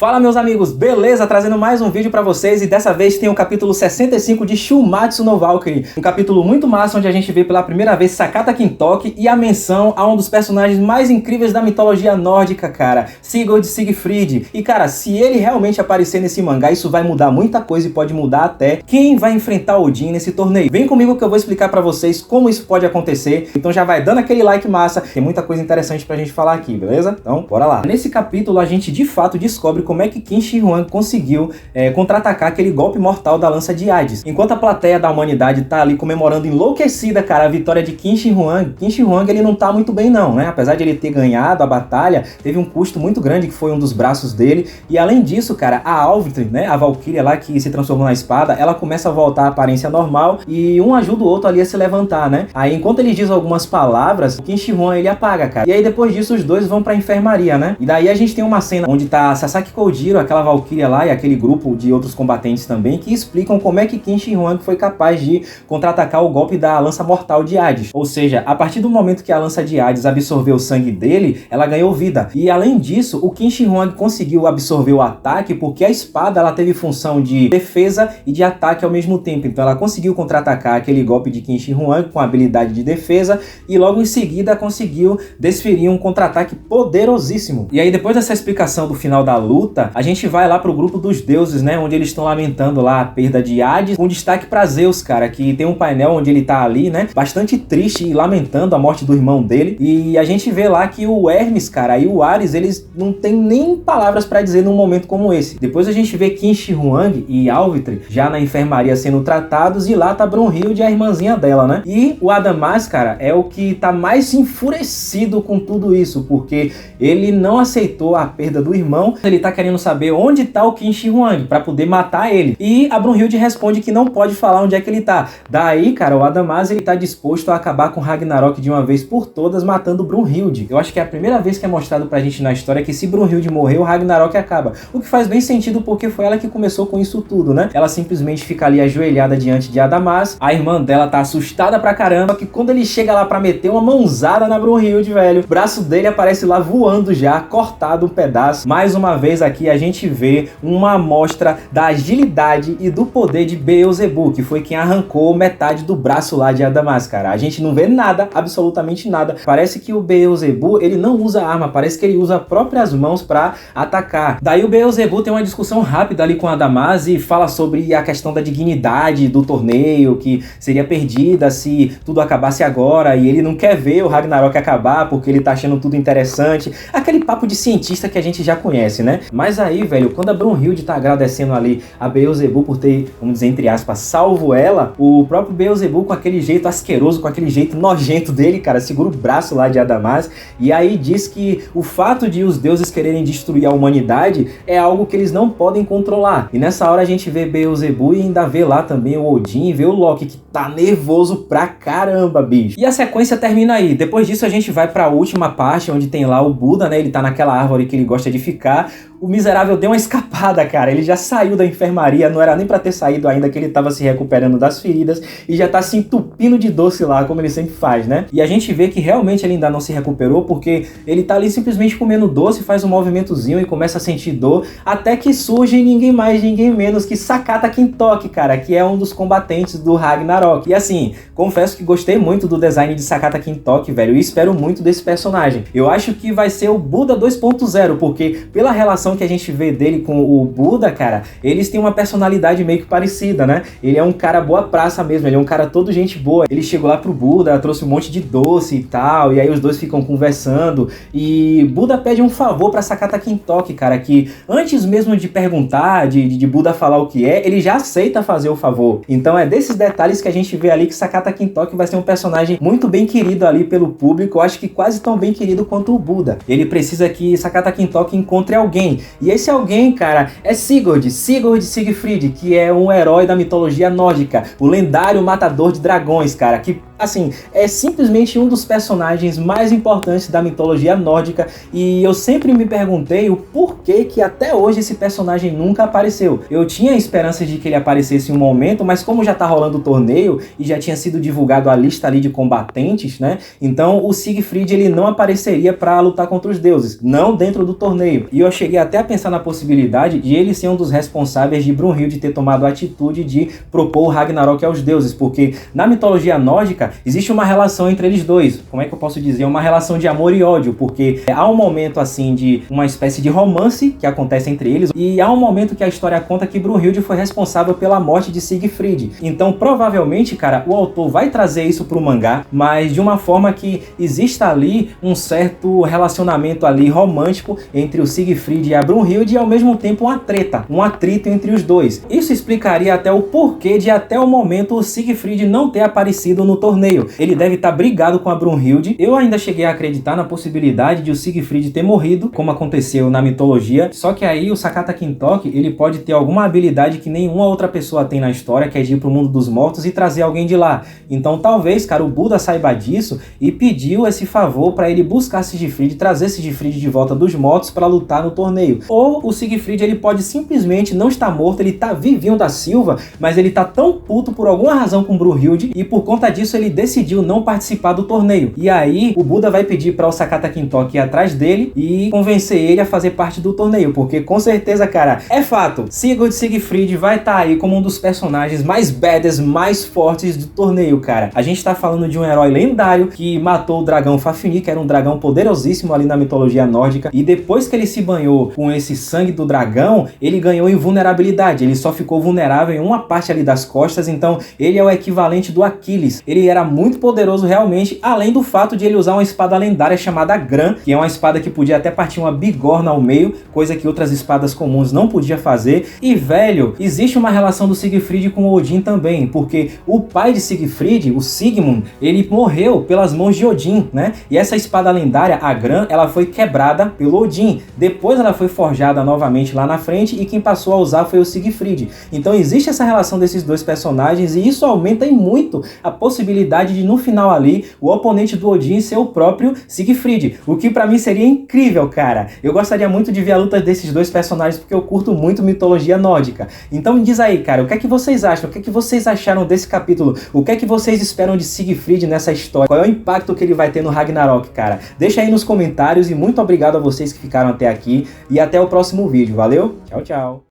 Fala meus amigos, beleza? Trazendo mais um vídeo pra vocês e dessa vez tem o capítulo 65 de Shumatsu no Valkyrie. Um capítulo muito massa onde a gente vê pela primeira vez Sakata Kintoki e a menção a um dos personagens mais incríveis da mitologia nórdica, cara, Sigurd Sigfrid. E cara, se ele realmente aparecer nesse mangá, isso vai mudar muita coisa e pode mudar até quem vai enfrentar Odin nesse torneio. Vem comigo que eu vou explicar pra vocês como isso pode acontecer. Então já vai dando aquele like massa, tem muita coisa interessante pra gente falar aqui, beleza? Então bora lá. Nesse capítulo a gente de fato descobre como é que Qin Shi Huang conseguiu contra-atacar aquele golpe mortal da lança de Hades. Enquanto a plateia da humanidade tá ali comemorando enlouquecida, cara, a vitória de Qin Shi Huang ele não tá muito bem não, né? Apesar de ele ter ganhado a batalha, teve um custo muito grande que foi um dos braços dele. E além disso, cara, a Alvitri, né, a Valkyria lá que se transformou na espada, ela começa a voltar à aparência normal e um ajuda o outro ali a se levantar, né? Aí enquanto ele diz algumas palavras, Qin Shi Huang ele apaga, cara. E aí depois disso os dois vão pra enfermaria, né? E daí a gente tem uma cena onde tá Sasaki Kojiro, aquela Valkyria lá e aquele grupo de outros combatentes também, que explicam como é que Qin Shi Huang foi capaz de contra-atacar o golpe da lança mortal de Hades. Ou seja, a partir do momento que a lança de Hades absorveu o sangue dele, ela ganhou vida. E além disso, o Qin Shi Huang conseguiu absorver o ataque porque a espada ela teve função de defesa e de ataque ao mesmo tempo. Então ela conseguiu contra-atacar aquele golpe de Qin Shi Huang com a habilidade de defesa e logo em seguida conseguiu desferir um contra-ataque poderosíssimo. E aí depois dessa explicação do final da luta, a gente vai lá pro grupo dos deuses, né, onde eles estão lamentando lá a perda de Hades, com destaque pra Zeus, cara, que tem um painel onde ele tá ali, né, bastante triste e lamentando a morte do irmão dele. E a gente vê lá que o Hermes, cara, e o Ares, eles não tem nem palavras pra dizer num momento como esse. Depois a gente vê Qin Shi Huang e Alvitri já na enfermaria sendo tratados e lá tá Brunhilde e a irmãzinha dela, né. E o Adamas, cara, é o que tá mais enfurecido com tudo isso, porque ele não aceitou a perda do irmão, ele tá querendo saber onde tá o Qin Shi Huang pra poder matar ele. E a Brunhilde responde que não pode falar onde é que ele tá. Daí, cara, o Adamas ele tá disposto a acabar com Ragnarok de uma vez por todas, matando Brunhilde. Eu acho que é a primeira vez que é mostrado pra gente na história que se Brunhilde morrer, o Ragnarok acaba. O que faz bem sentido porque foi ela que começou com isso tudo, né? Ela simplesmente fica ali ajoelhada diante de Adamas, a irmã dela tá assustada pra caramba, que quando ele chega lá pra meter uma mãozada na Brunhilde, velho, o braço dele aparece lá voando já, cortado um pedaço. Mais uma vez aqui a gente vê uma amostra da agilidade e do poder de Beelzebub, que foi quem arrancou metade do braço lá de Adamas, cara. A gente não vê nada, absolutamente nada. Parece que o Beelzebub, ele não usa arma, parece que ele usa próprias mãos pra atacar. Daí o Beelzebub tem uma discussão rápida ali com Adamas e fala sobre a questão da dignidade do torneio, que seria perdida se tudo acabasse agora, e ele não quer ver o Ragnarok acabar porque ele tá achando tudo interessante. Aquele papo de cientista que a gente já conhece, né? Mas aí, velho, quando a Brunhilde tá agradecendo ali a Beelzebub por ter, vamos dizer, entre aspas, salvo ela, o próprio Beelzebub com aquele jeito asqueroso, com aquele jeito nojento dele, cara, segura o braço lá de Adamas e aí diz que o fato de os deuses quererem destruir a humanidade é algo que eles não podem controlar. E nessa hora a gente vê Beelzebub e ainda vê lá também o Odin e vê o Loki, que tá nervoso pra caramba, bicho. E a sequência termina aí. Depois disso a gente vai pra última parte, onde tem lá o Buda, né, ele tá naquela árvore que ele gosta de ficar. O miserável deu uma escapada, cara, ele já saiu da enfermaria, não era nem pra ter saído ainda, que ele tava se recuperando das feridas e já tá se entupindo de doce lá, como ele sempre faz, né? E a gente vê que realmente ele ainda não se recuperou, porque ele tá ali simplesmente comendo doce, faz um movimentozinho e começa a sentir dor, até que surge ninguém mais, ninguém menos que Sakata Kintoki, cara, que é um dos combatentes do Ragnarok. E assim, confesso que gostei muito do design de Sakata Kintoki, velho, e espero muito desse personagem. Eu acho que vai ser o Buda 2.0, porque pela relação que a gente vê dele com o Buda, cara, eles têm uma personalidade meio que parecida, né? Ele é um cara boa praça mesmo, ele é um cara todo gente boa. Ele chegou lá pro Buda, trouxe um monte de doce e tal, e aí os dois ficam conversando, e Buda pede um favor pra Sakata Kintoki, cara, que antes mesmo de perguntar, de Buda falar o que é, ele já aceita fazer o favor. Então é desses detalhes que a gente vê ali que Sakata Kintoki vai ser um personagem muito bem querido ali pelo público, eu acho que quase tão bem querido quanto o Buda. Ele precisa que Sakata Kintoki encontre alguém, e esse alguém, cara, é Sigurd Sigfrid, que é um herói da mitologia nórdica, o lendário matador de dragões, cara, que Assim, é simplesmente um dos personagens mais importantes da mitologia nórdica e eu sempre me perguntei o porquê que até hoje esse personagem nunca apareceu. Eu tinha esperança de que ele aparecesse em um momento, mas como já tá rolando o torneio e já tinha sido divulgado a lista ali de combatentes, né? Então o Siegfried ele não apareceria para lutar contra os deuses, não dentro do torneio. E eu cheguei até a pensar na possibilidade de ele ser um dos responsáveis de Brunhilde ter tomado a atitude de propor o Ragnarok aos deuses, porque na mitologia nórdica existe uma relação entre eles dois. Como é que eu posso dizer? Uma relação de amor e ódio, porque há um momento assim de uma espécie de romance que acontece entre eles e há um momento que a história conta que Brunhilde foi responsável pela morte de Siegfried. Então provavelmente, cara, o autor vai trazer isso pro mangá, mas de uma forma que exista ali um certo relacionamento ali romântico entre o Siegfried e a Brunhilde e ao mesmo tempo uma treta, um atrito entre os dois. Isso explicaria até o porquê de até o momento o Siegfried não ter aparecido no torneio. Ele deve estar brigado com a Brunhilde. Eu ainda cheguei a acreditar na possibilidade de o Siegfried ter morrido, como aconteceu na mitologia, só que aí o Sakata Kintoki, ele pode ter alguma habilidade que nenhuma outra pessoa tem na história, que é de ir pro mundo dos mortos e trazer alguém de lá. Então talvez, cara, o Buda saiba disso e pediu esse favor para ele buscar Siegfried, trazer Siegfried de volta dos mortos para lutar no torneio. Ou o Siegfried ele pode simplesmente não estar morto, ele tá vivinho da Silva, mas ele tá tão puto por alguma razão com Brunhilde e por conta disso ele decidiu não participar do torneio. E aí o Buda vai pedir para o Sakata Kintoki ir atrás dele e convencer ele a fazer parte do torneio, porque com certeza, cara, é fato, Sigurd Siegfried vai estar aí como um dos personagens mais badass, mais fortes do torneio, cara. A gente tá falando de um herói lendário que matou o dragão Fafnir, que era um dragão poderosíssimo ali na mitologia nórdica, e depois que ele se banhou com esse sangue do dragão, ele ganhou invulnerabilidade, ele só ficou vulnerável em uma parte ali das costas, então ele é o equivalente do Aquiles. Ele era muito poderoso realmente, além do fato de ele usar uma espada lendária chamada Gran, que é uma espada que podia até partir uma bigorna ao meio, coisa que outras espadas comuns não podia fazer. E velho, existe uma relação do Siegfried com Odin também, porque o pai de Siegfried, o Sigmund, ele morreu pelas mãos de Odin, né? E essa espada lendária, a Gran, ela foi quebrada pelo Odin. Depois ela foi forjada novamente lá na frente e quem passou a usar foi o Siegfried. Então existe essa relação desses dois personagens e isso aumenta em muito a possibilidade de no final ali o oponente do Odin ser o próprio Siegfried, o que pra mim seria incrível, cara. Eu gostaria muito de ver a luta desses dois personagens porque eu curto muito mitologia nórdica. Então me diz aí, cara, o que é que vocês acham? O que é que vocês acharam desse capítulo? O que é que vocês esperam de Siegfried nessa história? Qual é o impacto que ele vai ter no Ragnarok, cara? Deixa aí nos comentários e muito obrigado a vocês que ficaram até aqui e até o próximo vídeo. Valeu? Tchau, tchau!